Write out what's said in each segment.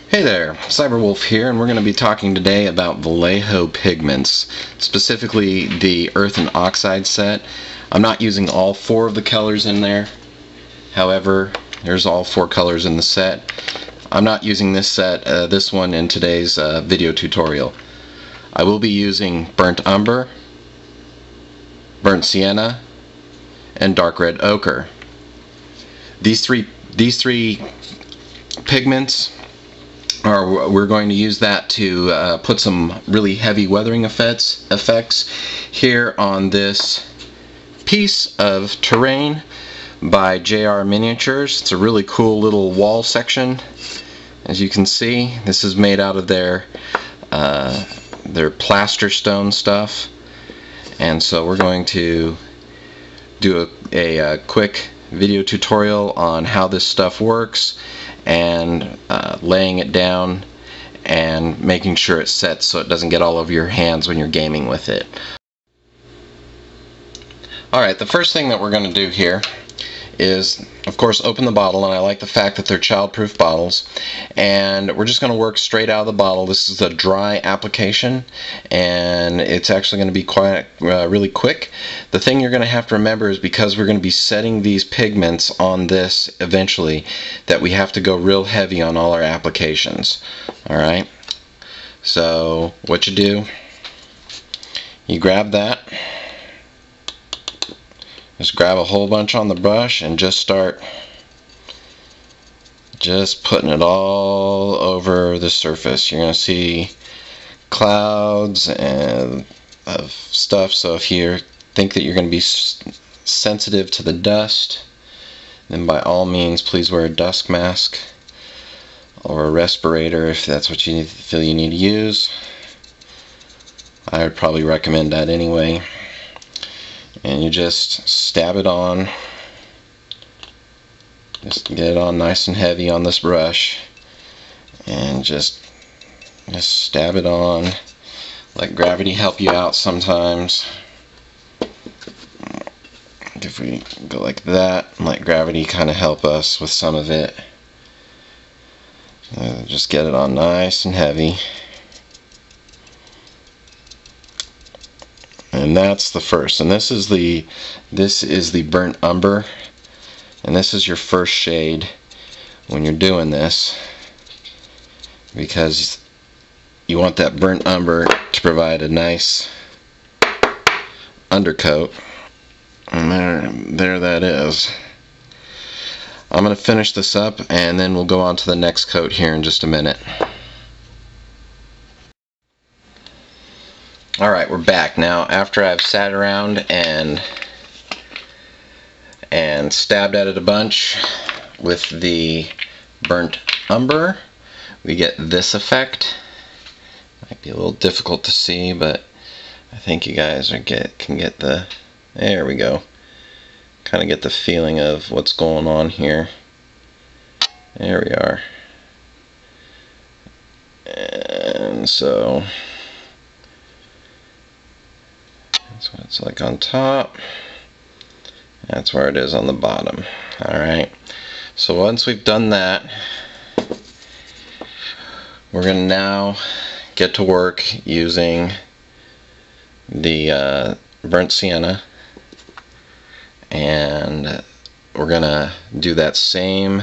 Hey there, Psyberwolfe here, and we're going to be talking today about Vallejo pigments, specifically the Earth and Oxide set. I'm not using all four of the colors in there, however, there's all four colors in the set. I'm not using this one in today's video tutorial. I will be using Burnt Umber, Burnt Sienna, and Dark Red Ochre. These three pigments we're going to use that to put some really heavy weathering effects here on this piece of terrain by JR Miniatures. It's a really cool little wall section. As you can see, this is made out of their plaster stone stuff, and so we're going to do a quick video tutorial on how this stuff works and laying it down and making sure it sets so it doesn't get all over your hands when you're gaming with it. Alright, the first thing that we're going to do here is, of course, open the bottle, and I like the fact that they're child-proof bottles, and we're just going to work straight out of the bottle. This is a dry application, and it's actually going to be quite really quick. The thing you're going to have to remember is, because we're going to be setting these pigments on this eventually, that we have to go real heavy on all our applications. Alright, so what you do, you grab that. Just grab a whole bunch on the brush and just start putting it all over the surface. You're going to see clouds and of stuff, so if you think that you're going to be sensitive to the dust, then by all means please wear a dust mask or a respirator if that's what you feel you need to use. I would probably recommend that anyway. And you just stab it on. Just get it on nice and heavy on this brush, and just stab it on. Let gravity help you out sometimes. If we go like that, let gravity kind of help us with some of it. Just get it on nice and heavy. And that's the first, and this is the burnt umber, and this is your first shade when you're doing this, because you want that burnt umber to provide a nice undercoat. And there that is. I'm going to finish this up, and then we'll go on to the next coat here in just a minute. Alright, we're back now. After I've sat around and stabbed at it a bunch with the burnt umber, we get this effect. Might be a little difficult to see, but I think you guys can get the, there we go, kind of get the feeling of what's going on here. There we are. And so that's what it's like on top. That's where it is on the bottom. Alright, so once we've done that, we're going to now get to work using the burnt sienna, and we're going to do that same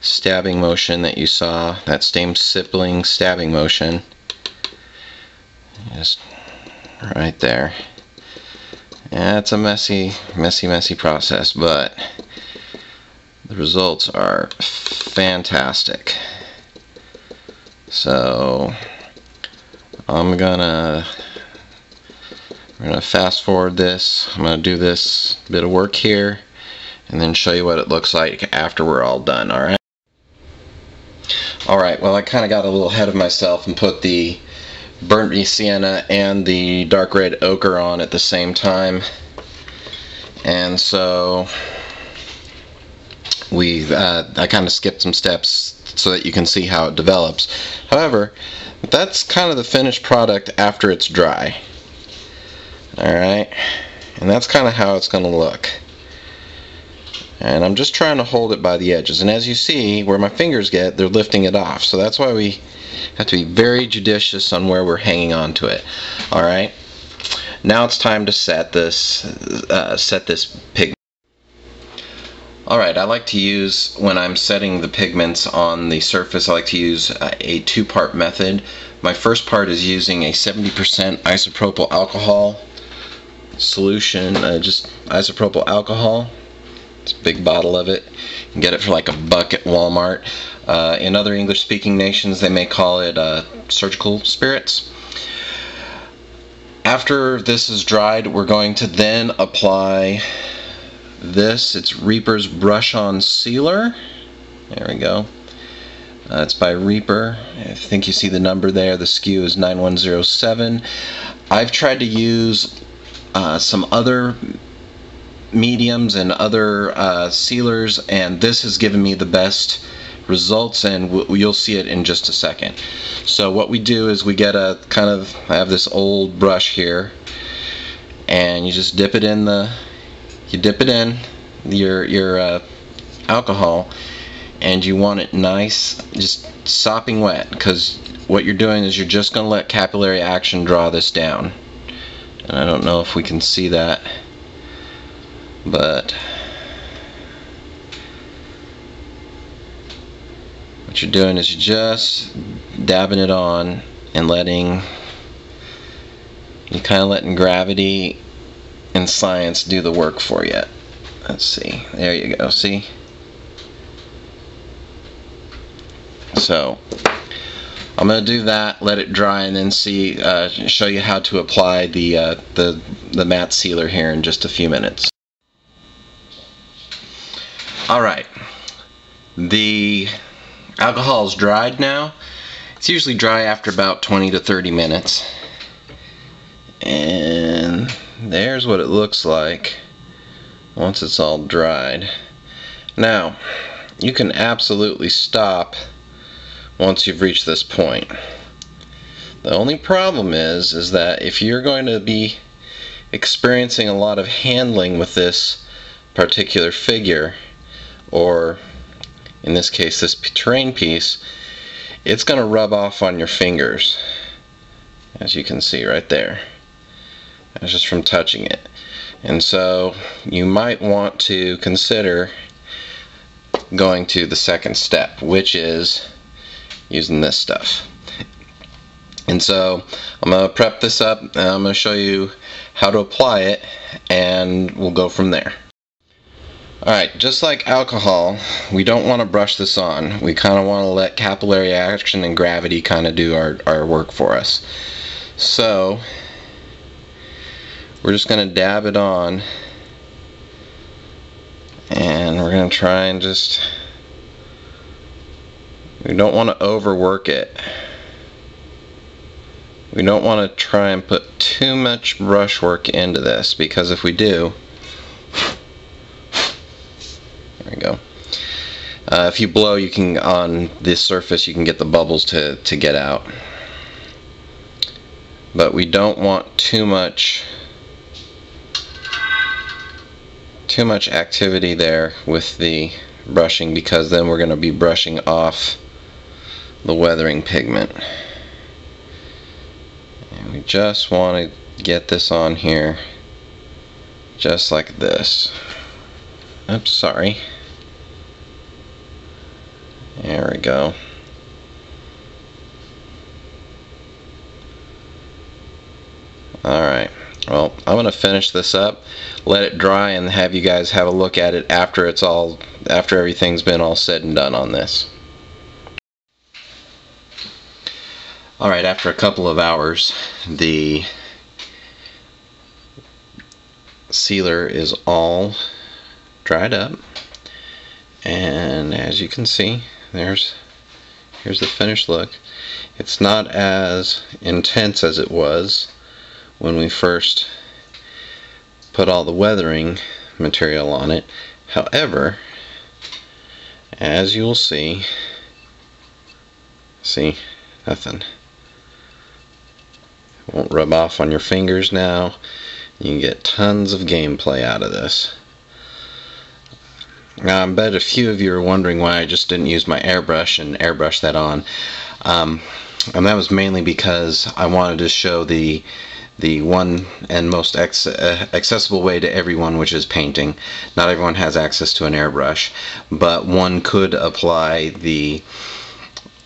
stabbing motion that you saw, that same stippling stabbing motion, just right there. Yeah, it's a messy process, but the results are fantastic. So we're gonna fast forward this. I'm gonna do this bit of work here and then show you what it looks like after we're all done. Alright? Alright, well, I kinda got a little ahead of myself and put the burnt sienna and the dark red ochre on at the same time, and so I kind of skipped some steps so that you can see how it develops. However, that's kind of the finished product after it's dry. Alright, and that's kind of how it's going to look. And I'm just trying to hold it by the edges, and as you see where my fingers get, they're lifting it off, so that's why we have to be very judicious on where we're hanging on to it. Alright, now it's time to set this pigment. Alright, I like to use, when I'm setting the pigments on the surface, I like to use a two-part method. My first part is using a 70% isopropyl alcohol solution, just isopropyl alcohol. It's a big bottle of it. You can get it for like $1 at Walmart. In other English-speaking nations, they may call it surgical spirits. After this is dried, we're going to then apply this. It's Reaper's Brush On Sealer. There we go. It's by Reaper. I think you see the number there. The SKU is 9107. I've tried to use some other mediums and other sealers, and this has given me the best results, and you'll see it in just a second. So what we do is we get a kind of, I have this old brush here, and you just dip it in your alcohol, and you want it nice, just sopping wet, because what you're doing is you're just going to let capillary action draw this down. And I don't know if we can see that, but what you're doing is you're just dabbing it on and you're kind of letting gravity and science do the work for you. Let's see, there you go, see? So I'm going to do that, let it dry, and then show you how to apply the matte sealer here in just a few minutes. Alright, the alcohol is dried now. It's usually dry after about 20 to 30 minutes. And there's what it looks like once it's all dried. Now, you can absolutely stop once you've reached this point. The only problem is that if you're going to be experiencing a lot of handling with this particular figure, or in this case this terrain piece, it's going to rub off on your fingers, as you can see right there. That's just from touching it. And so you might want to consider going to the second step, which is using this stuff. And so I'm going to prep this up, and I'm going to show you how to apply it, and we'll go from there. Alright, just like alcohol, we don't want to brush this on. We kind of want to let capillary action and gravity kind of do our work for us. So we're just going to dab it on, and we're going to try and we don't want to overwork it. We don't want to try and put too much brushwork into this, because if we do, there we go. If you blow, you can, on this surface, you can get the bubbles to get out. But we don't want too much activity there with the brushing, because then we're going to be brushing off the weathering pigment. And we just want to get this on here just like this. Oops, sorry. There we go. Alright, well, I'm going to finish this up, let it dry, and have you guys have a look at it after everything's been all said and done on this. Alright, after a couple of hours, the sealer is all dried up, and as you can see, here's the finished look. It's not as intense as it was when we first put all the weathering material on it. However, as you'll see, nothing. It won't rub off on your fingers now. You can get tons of gameplay out of this. I bet a few of you are wondering why I just didn't use my airbrush and airbrush that on. And that was mainly because I wanted to show the one and most accessible way to everyone, which is painting. Not everyone has access to an airbrush, but one could apply the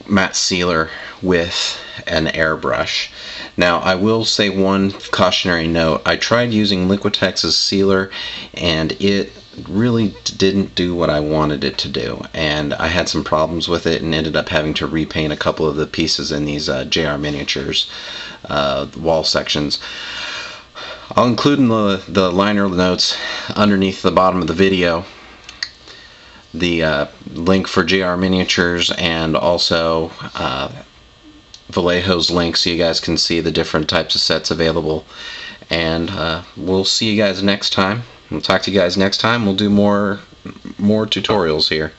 matte sealer with an airbrush. Now, I will say one cautionary note. I tried using Liquitex's sealer and it really didn't do what I wanted it to do, and I had some problems with it and ended up having to repaint a couple of the pieces in these JR Miniatures wall sections. I'll include in the liner notes underneath the bottom of the video the link for JR Miniatures and also Vallejo's link, so you guys can see the different types of sets available. And we'll see you guys next time. We'll talk to you guys next time. We'll do more tutorials here.